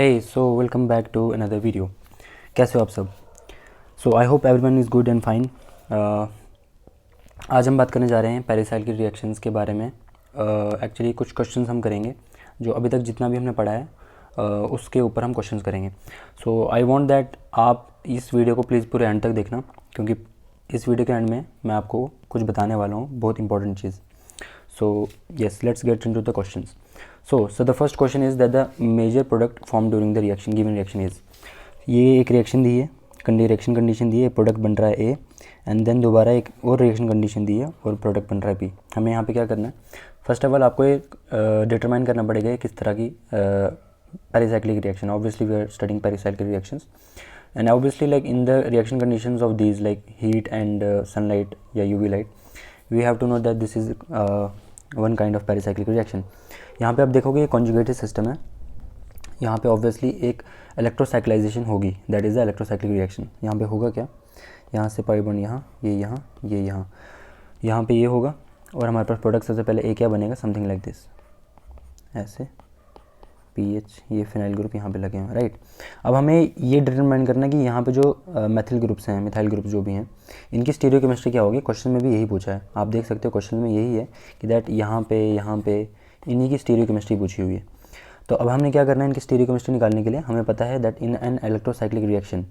Hey, so welcome back to another video. कैसे हो आप सब? So I hope everyone is good and fine. आज हम बात करने जा रहे हैं पेरिसाइक्लिक रिएक्शंस के बारे में. एक्चुअली कुछ क्वेश्चंस हम करेंगे जो अभी तक जितना भी हमने पढ़ा है उसके ऊपर हम क्वेश्चंस करेंगे. सो आई वांट दैट आप इस वीडियो को प्लीज़ पूरे एंड तक देखना, क्योंकि इस वीडियो के एंड में मैं आपको कुछ बताने वाला हूँ, बहुत important cheese. So yes, let's get into the questions. So the first question is that the major product formed during the reaction, given reaction is. ये एक रिएक्शन दी है, रिएक्शन कंडीशन दी है, प्रोडक्ट बन रहा है A, एंड देन दोबारा एक और रिएक्शन कंडीशन दी है और प्रोडक्ट बन रहा है B. हमें यहाँ पे क्या करना है? फर्स्ट ऑफ ऑल आपको एक डिटरमाइन करना पड़ेगा किस तरह की pericyclic reaction. Obviously we are studying pericyclic reactions, and obviously like in the reaction conditions of these like heat and sunlight या UV light, we have to know that this is one kind of pericyclic reaction. यहाँ पे आप देखोगे ये conjugated system है. यहाँ पे obviously एक इलेक्ट्रोसाइक्लाइजेशन होगी, that is the electrocyclic reaction. यहाँ पे होगा क्या? यहाँ से पाई बॉन्ड यहाँ, ये यहाँ पे ये होगा, और हमारे पास प्रोडक्ट सबसे पहले ए क्या बनेगा, समथिंग लाइक दिस, ऐसे पीएच, ये फिनाइल ग्रुप यहाँ पे लगे हैं, राइट. अब हमें ये डिटरमाइन करना है कि यहाँ पे जो मेथिल ग्रुप्स हैं, मिथाइल ग्रुप जो भी हैं, इनकी स्टीरियोकेमिस्ट्री क्या होगी. क्वेश्चन में भी यही पूछा है, आप देख सकते हो क्वेश्चन में यही है कि दैट यहाँ पे इन्हीं की स्टीरियोकेमिस्ट्री पूछी हुई है. तो अब हमने क्या करना है, इनकी स्टीरियोकेमिस्ट्री निकालने के लिए हमें पता है that in an electrocyclic reaction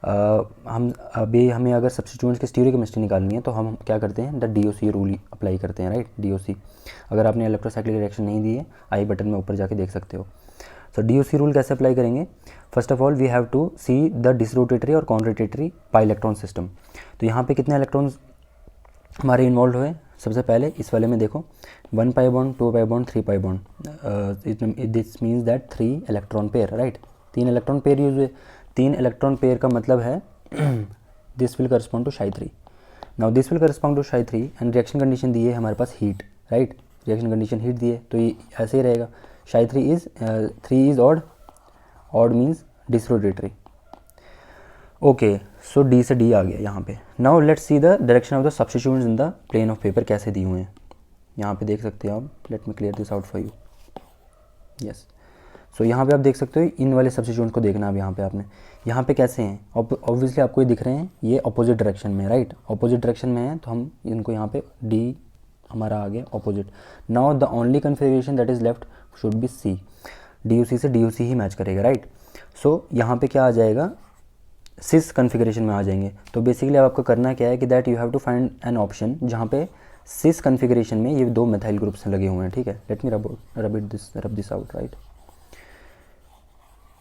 हमें अगर सब्स्टिट्यूएंट्स की स्टीरियोकेमिस्ट्री निकालनी है तो हम क्या करते हैं, द DOC रूल अप्लाई करते हैं, राइट. DOC, अगर आपने इलेक्ट्रोसाइक्लिक रिएक्शन नहीं दी है, आई बटन में ऊपर जाके देख सकते हो. सो DOC रूल कैसे अप्लाई करेंगे? First of all we have to see the disrotatory और कॉन्रोटेटरी पाई इलेक्ट्रॉन सिस्टम. तो यहाँ पे कितने इलेक्ट्रॉन्स हमारे इन्वॉल्व हुए? सबसे पहले इस वाले में देखो, 1 pi bond, 2 pi bond, 3 pi bond. This means that 3 electron pair, right. 3 electron pair use हुए. 3 इलेक्ट्रॉन पेयर का मतलब है this will correspond to Psi 3. Now this will correspond to Psi 3 and reaction condition दी है हमारे पास heat, right. Reaction condition heat दी है, तो ये ऐसे ही रहेगा. Psi 3 is odd means disrotatory. Okay, so D से डी आ गया यहाँ पे. Now let's see the direction of the substituents in the plane of paper कैसे दी हुए हैं. यहाँ पे देख सकते हो आप. Let me clear this out for you. Yes, so यहाँ पे आप देख सकते हो, इन वाले सब्स्टिट्यूएंट को देखना. अब यहाँ पे आपने यहाँ पे कैसे हैं, ऑब्वियसली आपको ये दिख रहे हैं, ये अपोजिट डायरेक्शन में, राइट. अपोजिट डायरेक्शन में है तो हम इनको यहाँ पे डी हमारा आ गया opposite. Now the only configuration that is left should be C. DOC से DOC ही मैच करेगा, राइट. सो यहाँ पे क्या आ जाएगा, सिस कन्फिगरेशन में आ जाएंगे. तो बेसिकली अब आपको करना क्या है कि that you have to find an option जहाँ पे सिस कन्फिगरेशन में ये 2 मिथाइल ग्रुप्स लगे हुए हैं, ठीक है. Let me rub this out, right.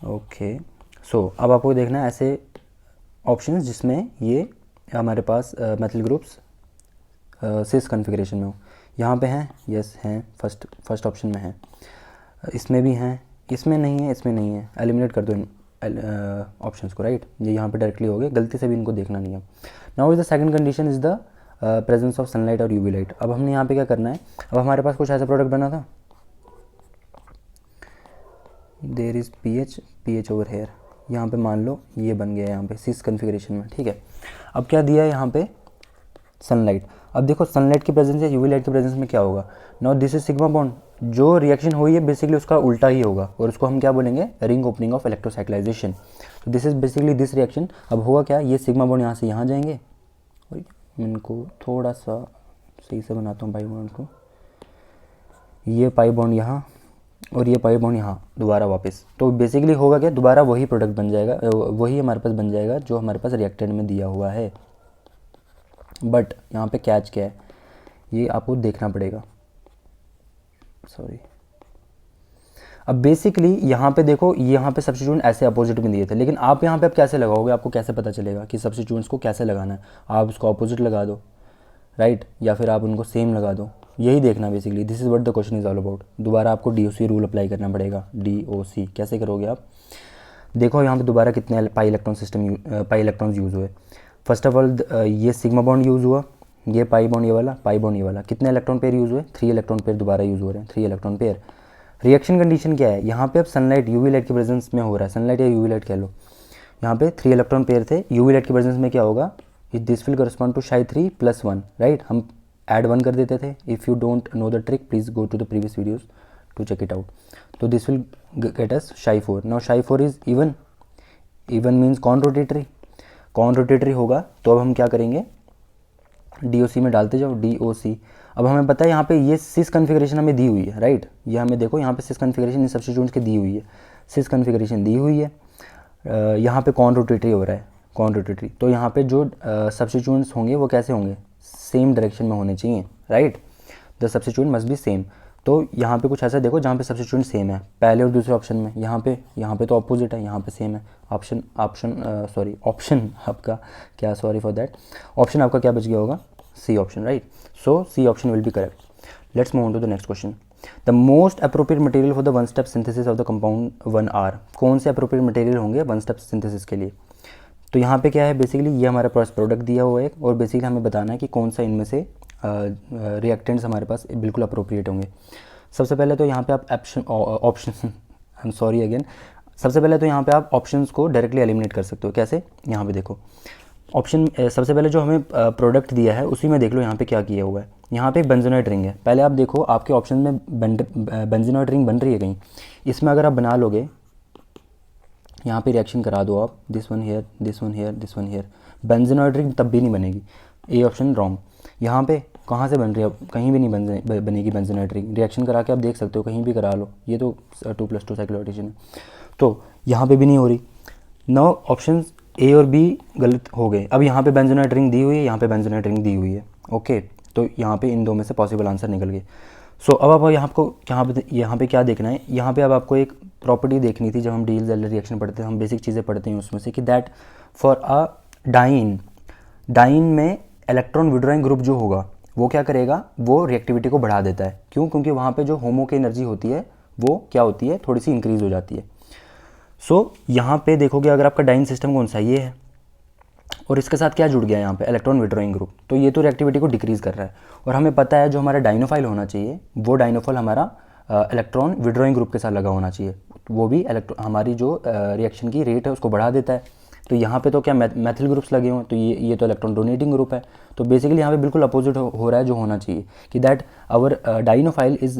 Okay, so अब आपको देखना है ऐसे ऑप्शंस जिसमें ये हमारे पास मेथल ग्रुप्स सिस कन्फिगरेशन में हो. यहाँ पे हैं, यस हैं, फर्स्ट ऑप्शन में है. इसमें भी हैं, इसमें नहीं है, एलिमिनेट कर दो ऑप्शंस को, राइट. ये यहाँ पे डायरेक्टली हो गए, गलती से भी इनको देखना नहीं है. Now is the second condition is the presence of sunlight और यूवी लाइट. अब हमने यहाँ पे क्या करना है, अब हमारे पास कुछ ऐसा प्रोडक्ट बना था, there is pH over here. यहाँ पे मान लो ये बन गया यहाँ पे सिस कन्फिगरेशन में, ठीक है. अब क्या दिया है यहाँ पे, सनलाइट. अब देखो सनलाइट की प्रेजेंस या यूवी लाइट की प्रेजेंस में क्या होगा. Now this is sigma bond. जो रिएक्शन हुई है बेसिकली उसका उल्टा ही होगा, और उसको हम क्या बोलेंगे, रिंग ओपनिंग ऑफ इलेक्ट्रोसाइक्लाइजेशन. तो this is basically this reaction. अब होगा क्या, ये सिग्मा बॉन्ड यहाँ से यहाँ जाएंगे, और इनको थोड़ा सा सही से बनाता हूँ पाई बॉन्ड को. ये पाई बॉन्ड यहाँ और ये पाई बॉन्ड यहाँ दोबारा वापस. तो बेसिकली होगा क्या, दोबारा वही प्रोडक्ट बन जाएगा, वही हमारे पास बन जाएगा जो हमारे पास रिएक्टेंट में दिया हुआ है. बट यहाँ पे कैच क्या है, ये आपको देखना पड़ेगा. सॉरी. अब बेसिकली यहाँ पे देखो, यहाँ पे सब्स्टिट्यूएंट ऐसे अपोजिट में दिए थे, लेकिन आप यहाँ पे अब कैसे लगाओगे, आपको कैसे पता चलेगा कि सब्स्टिट्यूएंट्स को कैसे लगाना है. आप उसको अपोजिट लगा दो, राइट, या फिर आप उनको सेम लगा दो, यही देखना basically. This is what the question is all about. दोबारा आपको DOC रूल अप्लाई करना पड़ेगा. DOC कैसे करोगे आप, देखो यहाँ पे दोबारा कितने पाई इलेक्ट्रॉन्स यूज़ हुए. फर्स्ट ऑफ ऑल ये सिग्मा बॉन्ड यूज़ हुआ, ये पाई बॉन्ड ये वाला, कितने इलेक्ट्रॉन पेयर यूज़ हुए, 3 इलेक्ट्रॉन पेयर दोबारा यूज़ हो रहे हैं, 3 इलेक्ट्रॉन पेयर. रिएक्शन कंडीशन क्या है, यहाँ पे अब सनलाइट यूवी लाइट की प्रेजेंस में हो रहा है, सनलाइट या यूवी लाइट कह लो. यहाँ पे 3 इलेक्ट्रॉन पेयर थे, यूवी लाइट की प्रेजेंस में क्या होगा, this will correspond to Psi 3 + 1, right. हम ऐड 1 कर देते थे. If you don't know the trick please go to the previous videos to check it out. So this will get us psi4. Now psi4 is even. Even means कौन rotatory, कौन rotatory होगा, तो अब हम क्या करेंगे, DOC में डालते जाओ, DOC. अब हमें पता है यहाँ पे ये सिस कन्फिग्रेशन हमें दी हुई है, राइट. ये हमें देखो यहाँ पे सिस कन्फिग्रेशन इन सब्स्टिट्यूएंट्स की दी हुई है, सिस कन्फिग्रेशन दी हुई है. यहाँ पे कौन रोटेटरी हो रहा है, कौन रोटेटरी. तो यहाँ पे जो सब्स्टिट्यूएंट्स होंगे वो कैसे होंगे, सेम डायरेक्शन में होने चाहिए, right. The substituent must be same. तो यहाँ पे कुछ ऐसा देखो जहाँ पे सब्स्टिट्यूएंट सेम है पहले और दूसरे ऑप्शन में. यहाँ पे तो अपोजिट है, यहाँ पे सेम है. ऑप्शन आपका क्या, सॉरी फॉर दैट, ऑप्शन आपका क्या बच गया होगा, C option, right. So C option will be correct. Let's move on to the next question. The most appropriate material for the one step synthesis of the compound 1R. कौन से appropriate material होंगे one step synthesis के लिए. तो यहाँ पे क्या है, बेसिकली ये हमारे पास प्रोडक्ट दिया हुआ है और बेसिकली हमें बताना है कि कौन सा इनमें से रिएक्टेंट्स हमारे पास बिल्कुल अप्रोप्रिएट होंगे. सबसे पहले तो यहाँ पे आप option I am sorry again, सबसे पहले तो यहाँ पे आप ऑप्शंस को डायरेक्टली एलिमिनेट कर सकते हो. कैसे, यहाँ पे देखो ऑप्शन, सबसे पहले जो हमें प्रोडक्ट दिया है उसी में देख लो यहाँ पे क्या किया हुआ है. यहाँ पे एक बेंजोनाइट रिंग है. पहले आप देखो आपके ऑप्शन में बेंजोनाइट रिंग बन रही है कहीं, इसमें अगर आप बना लोगे, यहाँ पे रिएक्शन करा दो आप, this one here, this one here, this one here, बेंजोनाइट रिंग तब भी नहीं बनेगी. A option wrong. यहाँ पे कहाँ से बन रही है, कहीं भी नहीं बनेगी बेंजोनाइट रिंग. रिएक्शन करा के आप देख सकते हो, कहीं भी करा लो, ये तो 2+2 साइक्लोरोटेशन है, तो यहाँ पे भी नहीं हो रही. नो, ऑप्शन ए और बी गलत हो गए. अब यहाँ पे बेंजोनाइट रिंग दी हुई है, यहाँ पे बेंजोनाइट रिंग दी हुई है, ओके. तो यहाँ पे इन दो में से पॉसिबल आंसर निकल गए. सो अब आप यहाँ पे क्या देखना है, यहाँ पे अब आपको एक प्रॉपर्टी देखनी थी. जब हम डील-ज़ेलर रिएक्शन पढ़ते हैं, हम बेसिक चीज़ें पढ़ते हैं उसमें से कि दैट फॉर अ डाइन में इलेक्ट्रॉन विड्रॉइंग ग्रुप जो होगा वो क्या करेगा, वो रिएक्टिविटी को बढ़ा देता है. क्यों, क्योंकि वहाँ पे जो होमो की एनर्जी होती है वो क्या होती है, थोड़ी सी इंक्रीज़ हो जाती है. सो यहाँ पे देखोगे अगर आपका डाइन सिस्टम कौन सा, ये है, और इसके साथ क्या जुड़ गया यहाँ पे, इलेक्ट्रॉन विड्रॉइंग ग्रुप, तो ये तो रिएक्टिविटी को डिक्रीज़ कर रहा है. और हमें पता है जो हमारा डाइनोफाइल होना चाहिए वो डाइनोफाइल हमारा इलेक्ट्रॉन विड्रॉइंग ग्रुप के साथ लगा होना चाहिए. वो भी हमारी जो रिएक्शन की रेट है उसको बढ़ा देता है. तो यहाँ पे तो क्या मैथिल ग्रुप्स लगे हुए हैं, तो ये तो इलेक्ट्रॉन डोनेटिंग ग्रुप है. तो बेसिकली यहाँ पे बिल्कुल अपोजिट हो रहा है जो होना चाहिए, कि that our dienophile is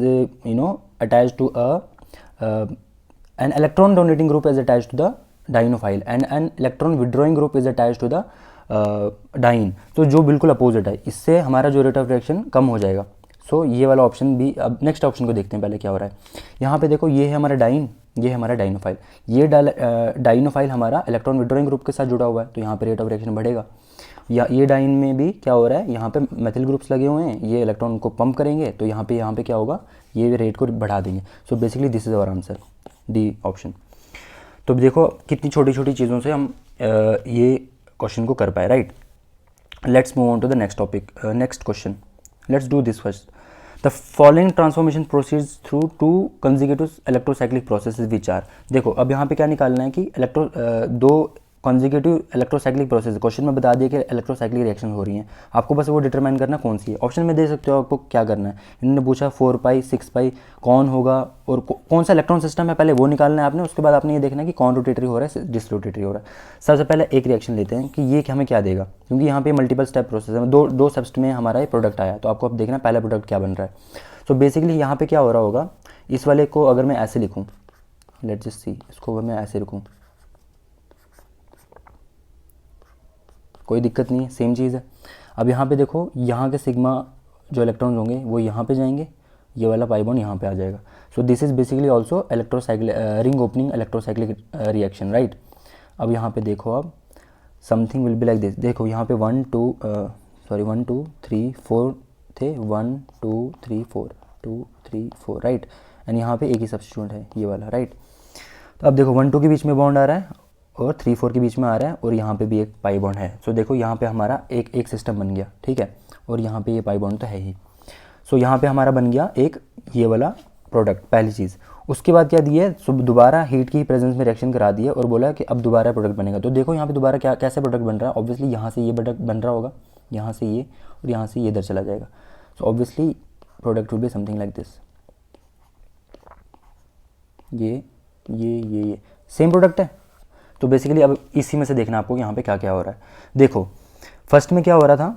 attach to an electron donating group is attached to the dienophile and an electron withdrawing group is attached to the diene. तो जो बिल्कुल अपोजिट है, इससे हमारा जो रेट ऑफ रिएक्शन कम हो जाएगा. सो ये वाला ऑप्शन भी. अब नेक्स्ट ऑप्शन को देखते हैं पहले क्या हो रहा है. यहाँ पे देखो ये है हमारा डाइन, ये है हमारा डाइनोफाइल. ये डाइनोफाइल हमारा इलेक्ट्रॉन विड्रॉइंग ग्रुप के साथ जुड़ा हुआ है, तो यहाँ पे रेट ऑफ रिएक्शन बढ़ेगा. या ये डाइन में भी क्या हो रहा है, यहाँ पे मेथिल ग्रुप्स लगे हुए हैं, ये इलेक्ट्रॉन को पंप करेंगे, तो यहाँ पे क्या होगा, ये रेट को बढ़ा देंगे. So basically this is our answer, D option. तो देखो कितनी छोटी छोटी चीज़ों से हम ये क्वेश्चन को कर पाए, right. Let's move on to the next topic, next question. Let's do this first. The following transformation proceeds through 2 consecutive electrocyclic processes which are. देखो अब यहाँ पे क्या निकालना है कि दो कॉन्जिक्यूटिव इलेक्ट्रोसाइक्लिक प्रोसेस. क्वेश्चन में बता दिया कि इलेक्ट्रोसाइक्लिक रिएक्शन हो रही हैं, आपको बस वो डिटरमाइन करना कौन सी है. ऑप्शन में दे सकते हो आपको क्या करना है. इन्होंने पूछा 4π 6π कौन होगा और कौन सा इलेक्ट्रॉन सिस्टम है, पहले वो निकालना है आपने. उसके बाद आपने ये देखना है कि कौन रोटेटरी हो रहा है, डिसरोटेटरी हो रहा है. सबसे पहले एक रिएक्शन लेते हैं कि ये हमें क्या देगा, क्योंकि यहाँ पे मल्टीपल स्टेप प्रोसेस है, दो स्टेप्स में हमारा ये प्रोडक्ट आया. तो आपको अब देखना पहला प्रोडक्ट क्या बन रहा है. सो बेसिकली यहाँ पे क्या हो रहा होगा, इस वाले को अगर मैं ऐसे लिखूँ, लेट्स जस्ट सी, इसको मैं ऐसे लिखूँ, कोई दिक्कत नहीं है, सेम चीज़ है. अब यहाँ पे देखो, यहाँ के सिग्मा जो इलेक्ट्रॉन्स होंगे वो यहाँ पे जाएंगे, ये वाला पाई बॉन्ड यहाँ पे आ जाएगा. सो this is basically also electrocyclic ring opening electrocyclic reaction, right. अब यहाँ पे देखो, अब something will be like this. देखो यहाँ पे 1 2 3 4 थे, 1 2 3 4 2 3 4, राइट. एंड यहाँ पे एक ही सब्स्टिट्यूएंट है, ये वाला, राइट. तो अब देखो 1 2 के बीच में बॉन्ड आ रहा है और 3 4 के बीच में आ रहा है, और यहाँ पे भी एक पाई बॉन्ड है. सो देखो यहाँ पे हमारा एक सिस्टम बन गया, ठीक है. और यहाँ पे ये पाई बॉन्ड तो है ही. सो यहाँ पे हमारा बन गया एक ये वाला प्रोडक्ट, पहली चीज़. उसके बाद क्या दिया है, सो दोबारा हीट की प्रेजेंस में रिएक्शन करा दिया और बोला कि अब दोबारा प्रोडक्ट बनेगा. तो देखो यहाँ पे दोबारा कैसे प्रोडक्ट बन रहा है. ऑब्वियसली यहाँ से ये प्रोडक्ट बन रहा होगा, यहाँ से ये, और यहाँ से ये इधर चला जाएगा. So obviously product will be something like this. ये सेम प्रोडक्ट है. तो बेसिकली अब इसी में से देखना आपको यहाँ पे क्या क्या हो रहा है. देखो फर्स्ट में क्या हो रहा था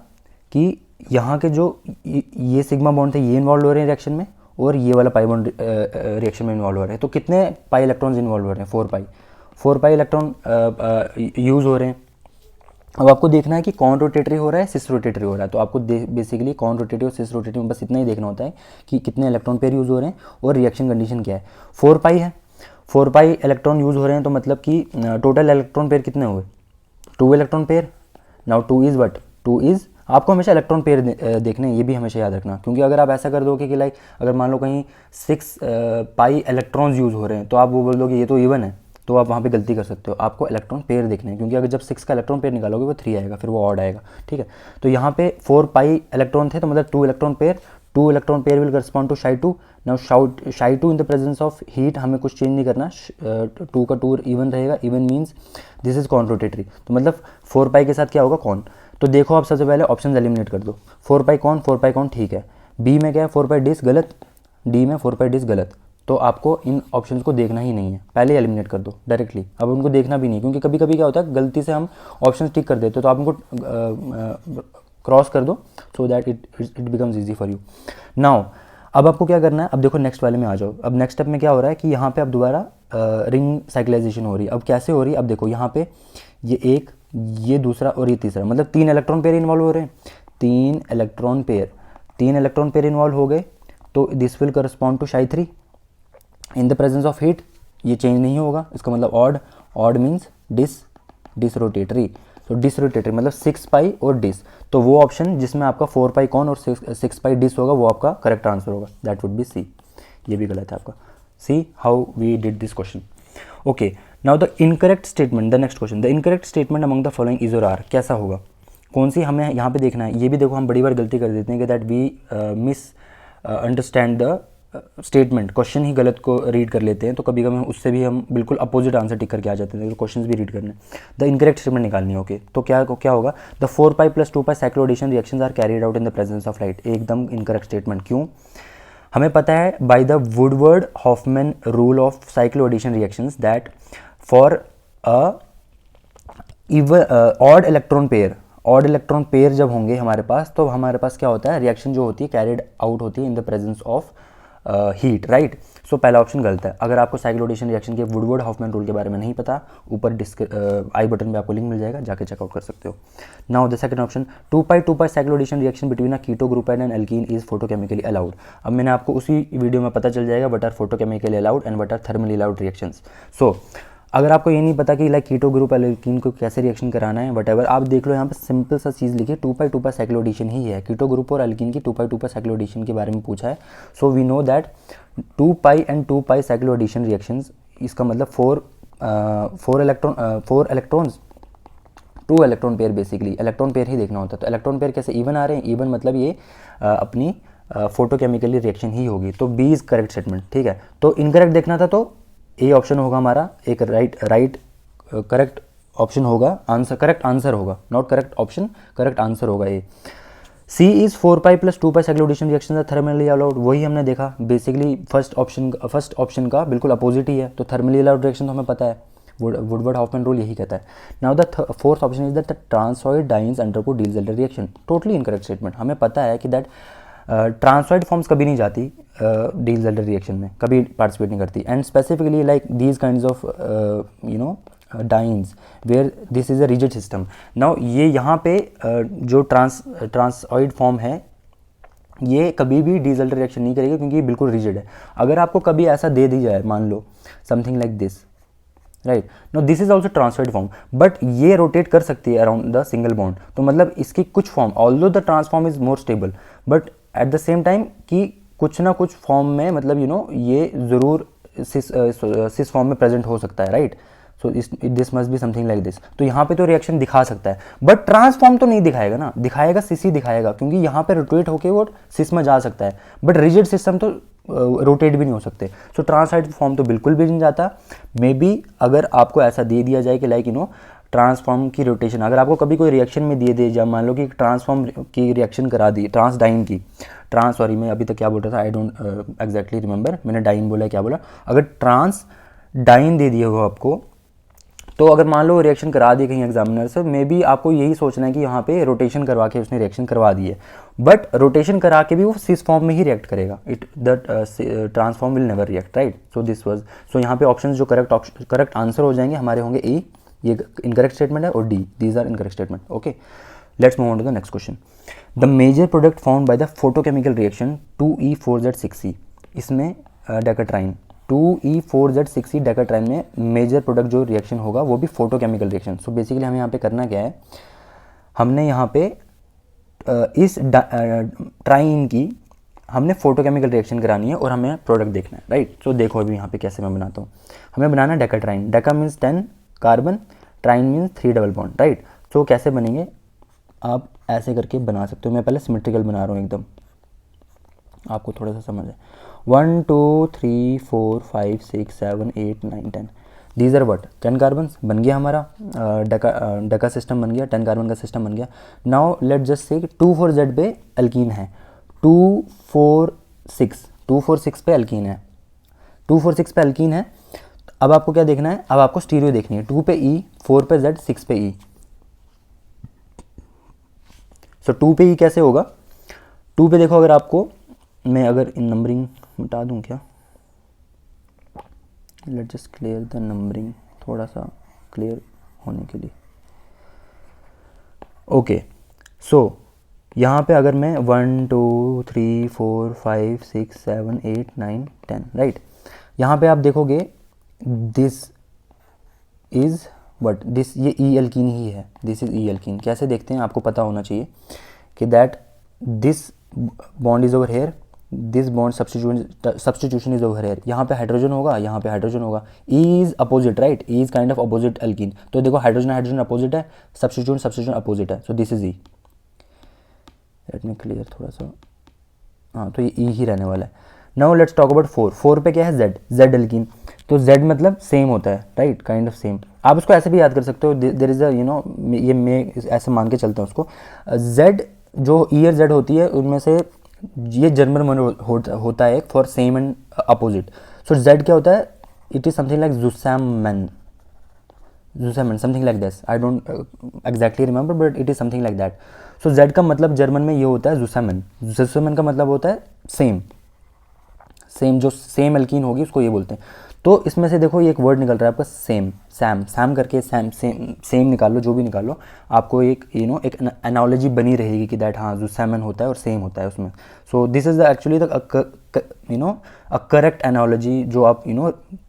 कि यहाँ के जो ये सिग्मा बॉन्ड थे ये इन्वॉल्व हो रहे हैं रिएक्शन में, और ये वाला पाई बॉन्ड रिएक्शन में इन्वॉल्व हो रहे हैं। तो कितने पाई इलेक्ट्रॉन्स इन्वॉल्व हो रहे हैं? 4 पाई इलेक्ट्रॉन यूज़ हो रहे हैं। अब आपको देखना है कि कौन रोटेटरी हो रहा है, सिस रोटेटरी हो रहा है। तो आपको बेसिकली कौन रोटेटरी और सिस रोटेटरी में बस इतना ही देखना होता है कि कितने इलेक्ट्रॉन पेयर यूज़ हो रहे हैं और रिएक्शन कंडीशन क्या है। 4 पाई है, 4 पाई इलेक्ट्रॉन यूज़ हो रहे हैं, तो मतलब कि टोटल इलेक्ट्रॉन पेयर कितने हुए? 2 electron pair. Now 2 is what? 2 is, आपको हमेशा इलेक्ट्रॉन पेयर देखने हैं, ये भी हमेशा याद रखना, क्योंकि अगर आप ऐसा कर दोगे कि लाइक अगर मान लो कहीं 6 पाई इलेक्ट्रॉन्स यूज़ हो रहे हैं तो आप वो बोल दोगे ये तो इवन है, तो आप वहाँ पे गलती कर सकते हो। आपको इलेक्ट्रॉन पेयर देखने हैं, क्योंकि अगर जब 6 का इलेक्ट्रॉन पेयर निकालोगे वो 3 आएगा, फिर वो ऑड आएगा, ठीक है। तो यहाँ पे 4 पाई इलेक्ट्रॉन थे, तो मतलब 2 electron pair, 2 electron pair will correspond to Psi2। Now Psi2 in the presence of heat, हमें कुछ चेंज नहीं करना, 2 का 2 इवन रहेगा, even means this is conrotatory. तो मतलब 4 पाई के साथ क्या होगा? कॉन। तो देखो आप सबसे पहले ऑप्शन एलिमिनेट कर दो। 4 पाई कॉन, 4 पाई कॉन, ठीक है। बी में क्या है? 4 पाई डिस, गलत। डी में 4 पाई डिस, गलत। तो आपको इन ऑप्शंस को देखना ही नहीं है, पहले एलिमिनेट कर दो डायरेक्टली। अब उनको देखना भी नहीं, क्योंकि कभी कभी क्या होता है गलती से हम ऑप्शन टिक कर देते हो, तो आप उनको क्रॉस कर दो so that it becomes easy for you. Now अब आपको क्या करना है? अब देखो नेक्स्ट वाले में आ जाओ। अब नेक्स्ट स्टेप में क्या हो रहा है कि यहाँ पे अब दोबारा रिंग साइक्लाइजेशन हो रही है। अब कैसे हो रही है? अब देखो यहाँ पे ये एक, ये दूसरा और ये तीसरा, मतलब 3 इलेक्ट्रॉन पेयर इन्वॉल्व हो रहे हैं। 3 इलेक्ट्रॉन पेयर इन्वॉल्व हो गए, तो this will correspond to Psi3 in the presence of heat. ये चेंज नहीं होगा, इसका मतलब ऑड मीन्स डिसरोटेटरी। तो डिसरोटेटरी मतलब 6 पाई और डिस, तो वो ऑप्शन जिसमें आपका 4 पाई कॉन और 6 पाई डिस होगा वो आपका करेक्ट आंसर होगा, दैट वुड बी सी। ये भी गलत है आपका। See how we did this question. Okay, now the incorrect statement, the next question, the incorrect statement among the following is or are, कैसा होगा? कौन सी हमें यहाँ पे देखना है? ये भी देखो हम बड़ी बार गलती कर देते हैं कि that we misunderstand the statement, question ही गलत को रीड कर लेते हैं, तो कभी कभी उससे भी हम बिल्कुल अपोजिट आंसर टिक करके आ जाते हैं, तो क्वेश्चन भी रीड करने। द इनकरेक्ट स्टेटमेंट निकालनी है। ओके, तो क्या होगा? The 4 pi plus 2 pi cycloaddition reactions are carried out in the presence of light. एकदम इनकरेक्ट स्टेटमेंट। क्यों? हमें पता है by the Woodward Hoffmann rule of cycloaddition reactions that for odd electron pair जब होंगे हमारे पास, तो हमारे पास क्या होता है? रिएक्शन जो होती है कैरिड आउट होती है in the presence of heat, right. So पहला ऑप्शन गलत है। अगर आपको साइक्लोएडिशन रिएक्शन के वुडवर्ड हॉफमैन रूल के बारे में नहीं पता, ऊपर आई बटन में आपको लिंक मिल जाएगा, जाके चेकआउट कर सकते हो। Now the second option, 2 pi cycloaddition reaction between a keto group and an alkene is photochemically allowed. अब मैंने आपको उसी वीडियो में पता चल जाएगा what are photochemically allowed and what are thermally allowed reactions. So अगर आपको ये नहीं पता कि लाइक कीटो ग्रुप एल्कीन को कैसे रिएक्शन कराना है, वटएवर, आप देख लो यहाँ पे सिंपल सा चीज़ लिखिए, 2 पाई साइक्लोएडिशन ही है। कीटो ग्रुप और एल्कीन की 2 पाई साइक्लोएडिशन के बारे में पूछा है। So we know that 2 pi and 2 pi cycloaddition reactions, इसका मतलब 4 electrons 2 electron pair, basically electron pair ही देखना होता है। तो इलेक्ट्रॉन पेयर कैसे इवन आ रहे हैं? इवन मतलब ये अपनी फोटोकेमिकली रिएक्शन ही होगी। तो बी इज करेक्ट स्टेटमेंट, ठीक है। तो इनकरेक्ट देखना था, तो ए ऑप्शन होगा हमारा एक राइट करेक्ट ऑप्शन होगा, आंसर करेक्ट आंसर होगा, not correct option, correct answer होगा A. C is 4 pi plus 2 pi cycloaddition reaction are thermally allowed, वही हमने देखा बेसिकली फर्स्ट ऑप्शन का बिल्कुल अपोजिट ही है। तो थर्मली अलाउड रिएक्शन तो हमें पता है, वुडवर्ड हॉफमैन रूल यही कहता है। Now the fourth option is that the transoid dienes undergo Diels Alder reaction, totally incorrect statement. हमें पता है कि दैट ट्रांसॉइड फॉर्म्स कभी नहीं जाती डील्स-एल्डर रिएक्शन में, कभी पार्टिसिपेट नहीं करती, and specifically like these kinds of dienes where this is a rigid system. Now ये यहाँ पे जो ट्रांसॉइड फॉर्म है ये कभी भी डील्स-एल्डर रिएक्शन नहीं करेगी, क्योंकि ये बिल्कुल रिजिड है। अगर आपको कभी ऐसा दे दी जाए, मान लो something like this, right, no this is also transferred form, but ये रोटेट कर सकती है अराउंड द सिंगल बॉन्ड। तो मतलब इसकी कुछ form, although the transform is more stable, but at the same time कि कुछ ना कुछ फॉर्म में मतलब ये ज़रूर सिस फॉर्म में प्रेजेंट हो सकता है, right. So this must be something like this. तो यहाँ पे तो रिएक्शन दिखा सकता है, बट ट्रांसफॉर्म तो नहीं दिखाएगा ना, दिखाएगा सिस ही दिखाएगा, क्योंकि यहाँ पे रोटेट होके वो सिस में जा सकता है, बट रिजिड सिस्टम तो रोटेट भी नहीं हो सकते। सो ट्रांससाइड फॉर्म तो बिल्कुल भी नहीं जाता। मे बी अगर आपको ऐसा दे दिया जाए कि लाइक ट्रांसफॉर्म की रोटेशन, अगर आपको कभी कोई रिएक्शन में दिए जब मान लो कि ट्रांसफॉर्म की रिएक्शन करा दी, ट्रांसडाइन की, सॉरी मैं अभी तक क्या बोल रहा था, आई डोंट एग्जैक्टली रिमेंबर, मैंने डाइन बोला क्या बोला। अगर ट्रांसडाइन दे दिया हो आपको, तो अगर मान लो रिएक्शन करा दी कहीं एग्जामिनर से, मे बी आपको यही सोचना है कि यहाँ पे रोटेशन करवा के उसने रिएक्शन करवा दी है, बट रोटेशन करा के भी वो सिस फॉर्म में ही रिएक्ट करेगा, it the trans form will never react, right. So यहाँ पे ऑप्शन जो करेक्ट आंसर हो जाएंगे हमारे होंगे ए, ये इनकरेक्ट स्टेटमेंट है, और D, these are incorrect statement. Okay, let's move on to the next question. The major product found by the photochemical reaction 2E4Z6E, इसमें डेकाट्राइन 2E4Z6E डेकाट्राइन में मेजर प्रोडक्ट जो रिएक्शन होगा वो भी फोटोकेमिकल रिएक्शन। सो बेसिकली हमें यहाँ पे करना क्या है, हमने यहाँ पे इस ट्राइन की हमने फोटोकेमिकल रिएक्शन करानी है और हमें प्रोडक्ट देखना है, राइट। सो देखो अभी यहाँ पे कैसे मैं बनाता हूँ। हमें बनाना है डेकाट्राइन, Deka means 10 carbon, ट्राइन means 3 double bond, right. सो कैसे बनेंगे, आप ऐसे करके बना सकते हो। मैं पहले सिमेट्रिकल बना रहा हूँ एकदम, आपको थोड़ा सा समझ है। 1 2 3 4 5 6 7 8 9 10, दीज आर वट 10 कार्बन बन गया हमारा, डका सिस्टम बन गया, 10 कार्बन का सिस्टम बन गया। Now let just say 2,4Z पे एल्कीन है, 2,4,6 पे एल्कीन है, 2,4,6 पे एल्कीन है। अब आपको क्या देखना है, अब आपको स्टीरियो देखनी है, 2 पे E, 4 पे Z, 6 पे E। सो 2 पे E कैसे होगा, 2 पे देखो, अगर आपको मैं अगर इन नंबरिंग मिटा दूं क्या, let just clear the numbering, थोड़ा सा क्लियर होने के लिए। ओके, सो यहाँ पे अगर मैं 1 2 3 4 5 6 7 8 9 10, राइट। यहाँ पे आप देखोगे दिस इज बट दिस, ये ई एल्कीन ही है, दिस इज ई एल्कीन। कैसे देखते हैं, आपको पता होना चाहिए कि that this bond is over here, this bond substitution is over here. यहाँ पे हाइड्रोजन होगा, यहाँ पे हाइड्रोजन होगा, E is opposite, right, E is kind of opposite alkene. तो देखो हाइड्रोजन हाइड्रोजन अपोजिट है, सब्स्टिट्यूशन अपोजिट है, so this is E. Late me clear थोड़ा सा, हाँ, तो ये ई ही रहने वाला है। नाउ लेट्स टॉक अबाउट 4 पे क्या है, जेड एल्कीन। तो जेड मतलब सेम होता है, राइट, काइंड ऑफ सेम। आप उसको ऐसे भी याद कर सकते हो, देयर इज अ ये मैं ऐसे मान के चलता हूँ उसको। जेड जो ई और जेड होती है उनमें से ये जर्मन वर्ड होता है for same and opposite. So Z क्या होता है, it is something like zusammen, something like this, I don't exactly remember, but it is something like that. So Z का मतलब जर्मन में ये होता है जुसैमन, जुसैमन का मतलब होता है सेम, जो सेम एल्कीन होगी उसको ये बोलते हैं। तो इसमें से देखो ये एक वर्ड निकल रहा है आपका सैम करके, सेम निकाल लो, जो भी निकाल लो, आपको एक एक एनालॉजी बनी रहेगी कि दैट हाँ जुसैमन होता है और सेम होता है उसमें। So this is actually the a correct analogy जो आप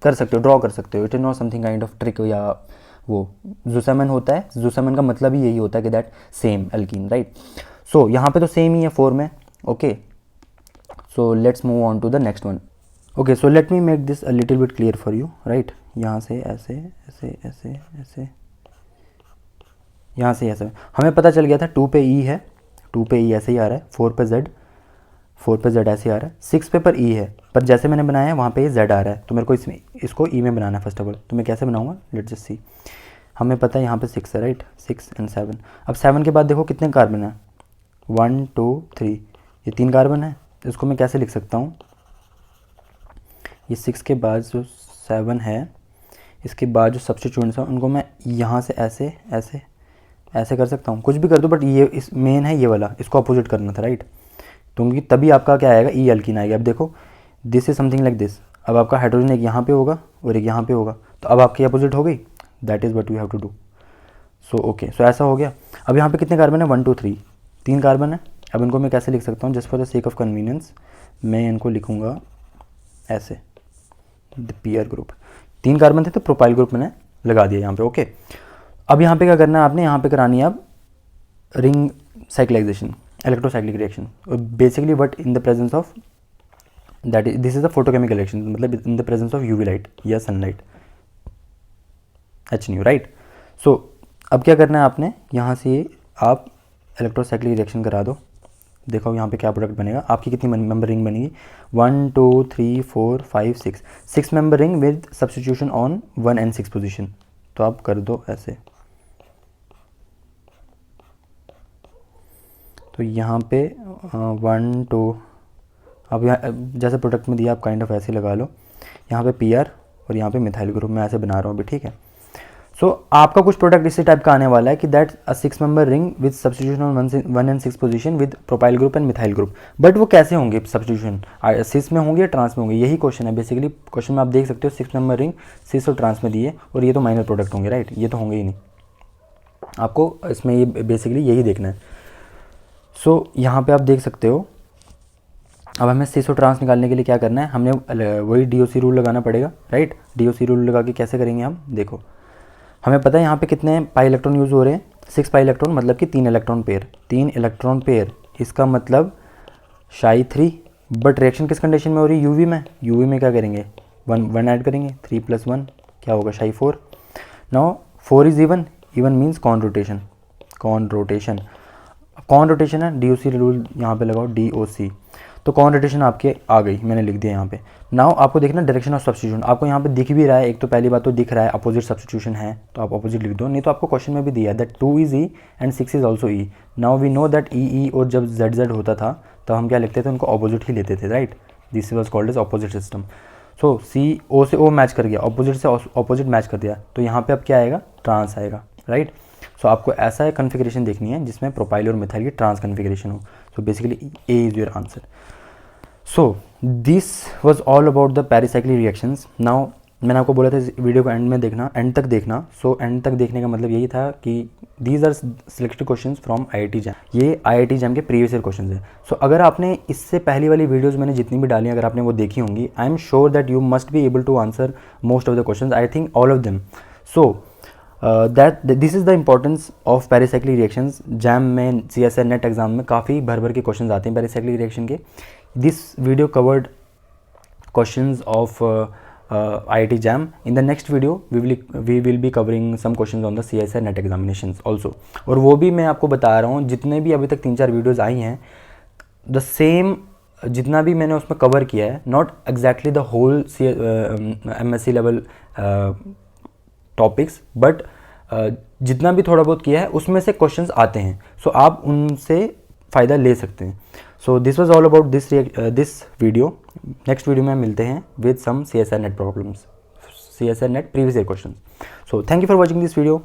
कर सकते हो, ड्रॉ कर सकते हो। It is not something kind of trick, या वो जुसैमन होता है, जुसैमन का मतलब ही यही होता है कि that same alkene, right. So यहाँ पे तो सेम ही है 4 में, okay. So let's move on to the next one. Okay, so let me make this a little bit clear for you, right? यहाँ से ऐसे ऐसे ऐसे ऐसे, यहाँ से ऐसे, हमें पता चल गया था 2 पे E है, 2 पे E ऐसे ही आ रहा है, 4 पे Z ऐसे आ रहा है, 6 पे पर E है, पर जैसे मैंने बनाया है वहाँ पे Z आ रहा है, तो मेरे को इसको E में बनाना है फर्स्ट ऑफ ऑल। तो मैं कैसे बनाऊँगा, लेट्स जस्ट सी। हमें पता है यहाँ पे 6 है, राइट, 6 एंड 7। अब 7 के बाद देखो कितने कार्बन है, 1 2 3, ये 3 कार्बन है। इसको मैं कैसे लिख सकता हूँ, ये 6 के बाद जो 7 है, इसके बाद जो सब्स्टिट्यूएंट्स हैं उनको मैं यहाँ से ऐसे ऐसे ऐसे कर सकता हूँ, कुछ भी कर दो, बट ये इस मेन है ये वाला, इसको अपोजिट करना था, राइट। तो तभी आपका क्या आएगा, ई एल्कीन आएगा। अब देखो this is something like this, अब आपका हाइड्रोजन एक यहाँ पे होगा और एक यहाँ पे होगा, तो अब आपकी अपोजिट हो गई, that is what we have to do. So okay, so ऐसा हो गया। अब यहाँ पे कितने कार्बन है, 1 2 3, 3 कार्बन है। अब इनको मैं कैसे लिख सकता हूँ, just for the sake of convenience मैं इनको लिखूँगा ऐसे, द पीयर ग्रुप। 3 कार्बन थे तो प्रोपाइल ग्रुप मैंने लगा दिया यहाँ पे, ओके। अब यहाँ पे क्या करना है आपने, यहाँ पे करानी है अब ring cyclization, electrocyclic reaction, basically but in the presence of that is, this is the photochemical reaction, मतलब in the presence of UV light या सनलाइट, HNO, राइट। सो अब क्या करना है आपने, यहाँ से आप इलेक्ट्रोसाइक्लिक रिएक्शन करा दो। देखो यहाँ पे क्या प्रोडक्ट बनेगा, आपकी कितनी मेंबर रिंग बनेगी, 1 2 3 4 5 6 member ring with substitution on 1 and 6 position. तो आप कर दो ऐसे, तो यहाँ पे 1 2, अब यहाँ जैसे प्रोडक्ट में दिया आप काइंड ऑफ ऐसे लगा लो, यहाँ पे PR और यहाँ पे मिथाइल ग्रुप मैं ऐसे बना रहा हूँ अभी, ठीक है। सो आपका कुछ प्रोडक्ट इसी टाइप का आने वाला है कि that a 6 member ring with substitution on 1 and 6 position with propyl group and methyl group. But वो कैसे होंगे सब्स्टिट्यूशन, सिस में होंगे या ट्रांस में होंगे, यही क्वेश्चन है बेसिकली। क्वेश्चन में आप देख सकते हो 6 मेंबर रिंग सिस और ट्रांस में दिए, और ये तो माइनर प्रोडक्ट होंगे, राइट, ये तो होंगे ही नहीं। आपको इसमें ये बेसिकली यही देखना है। सो यहाँ पे आप देख सकते हो, अब हमें सिस और ट्रांस निकालने के लिए क्या करना है, हमने वही DOC रूल लगाना पड़ेगा, राइट। DOC रूल लगा के कैसे करेंगे हम, देखो हमें पता है यहाँ पे कितने पाई इलेक्ट्रॉन यूज़ हो रहे हैं, 6 पाई इलेक्ट्रॉन, मतलब कि 3 इलेक्ट्रॉन पेयर, 3 इलेक्ट्रॉन पेयर, इसका मतलब Psi3। बट रिएक्शन किस कंडीशन में हो रही है, UV में। UV में क्या करेंगे, 1 ऐड करेंगे, 3 + 1 क्या होगा, Psi4। Now 4 is even, even means conrotation, conrotation, conrotation है, DOC रूल यहाँ पे लगाओ, DOC। तो कॉन रोटेशन आपके आ गई, मैंने लिख दिया यहाँ पे। नाउ आपको देखना डायरेक्शन ऑफ सब्स्टिट्यूशन, आपको यहाँ पे दिख भी रहा है, एक तो पहली बात तो दिख रहा है अपोजिट सब्स्टिट्यूशन है, तो आप अपोजिट लिख दो, नहीं तो आपको क्वेश्चन में भी दिया है that 2 is E and 6 is also E। Now we know that E और जब Z होता था तो हम क्या लिखते थे, उनको अपोजिट ही लेते थे, right. This was called as opposite system. So CO से O मैच कर गया, अपोजिट से अपोजिट मैच कर दिया, तो यहाँ पे अब क्या आएगा, ट्रांस आएगा, राइट। सो आपको ऐसा कन्फिग्रेशन देखनी है जिसमें प्रोपाइल और मिथाइल की ट्रांस कन्फिग्रेशन हो। So basically A is your answer. So this was all about the pericyclic reactions. Now मैंने आपको बोला था इस वीडियो को एंड में देखना, एंड तक देखना। सो एंड तक देखने का मतलब यही था कि these are selected questions from IIT JAM, ये IIT जैम के प्रीवियस ईयर क्वेश्चंस है। सो अगर आपने इससे पहली वाली वीडियोज़ मैंने जितनी भी डाली, अगर आपने वो देखी होंगी, I am sure that you must be able to answer most of the questions, I think all of them. So this is the importance of pericyclic reactions. JAM में, CSIR नेट एग्जाम में काफ़ी भर के questions आते हैं pericyclic reaction के। This video covered questions of IIT JAM. In the next video, we will be covering some questions on the CSIR NET examinations also. और वो भी मैं आपको बता रहा हूँ, जितने भी अभी तक 3-4 वीडियोज़ आई हैं, the same जितना भी मैंने उसमें कवर किया है, not exactly the whole MSc level topics, but जितना भी थोड़ा बहुत किया है उसमें से क्वेश्चंस आते हैं, सो आप उनसे फ़ायदा ले सकते हैं। So this was all about this video. Next video में मिलते हैं with some CSIR NET problems, CSIR NET previous year question. So thank you for watching this video.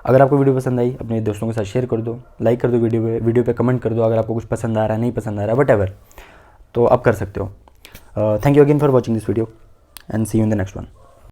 अगर आपको वीडियो पसंद आई, अपने दोस्तों के साथ शेयर कर दो, लाइक कर दो, वीडियो पे कमेंट कर दो, अगर आपको कुछ पसंद आ रहा है, नहीं पसंद आ रहा है, वट तो आप कर सकते हो। Thank you again for watching this video and see you in the next one.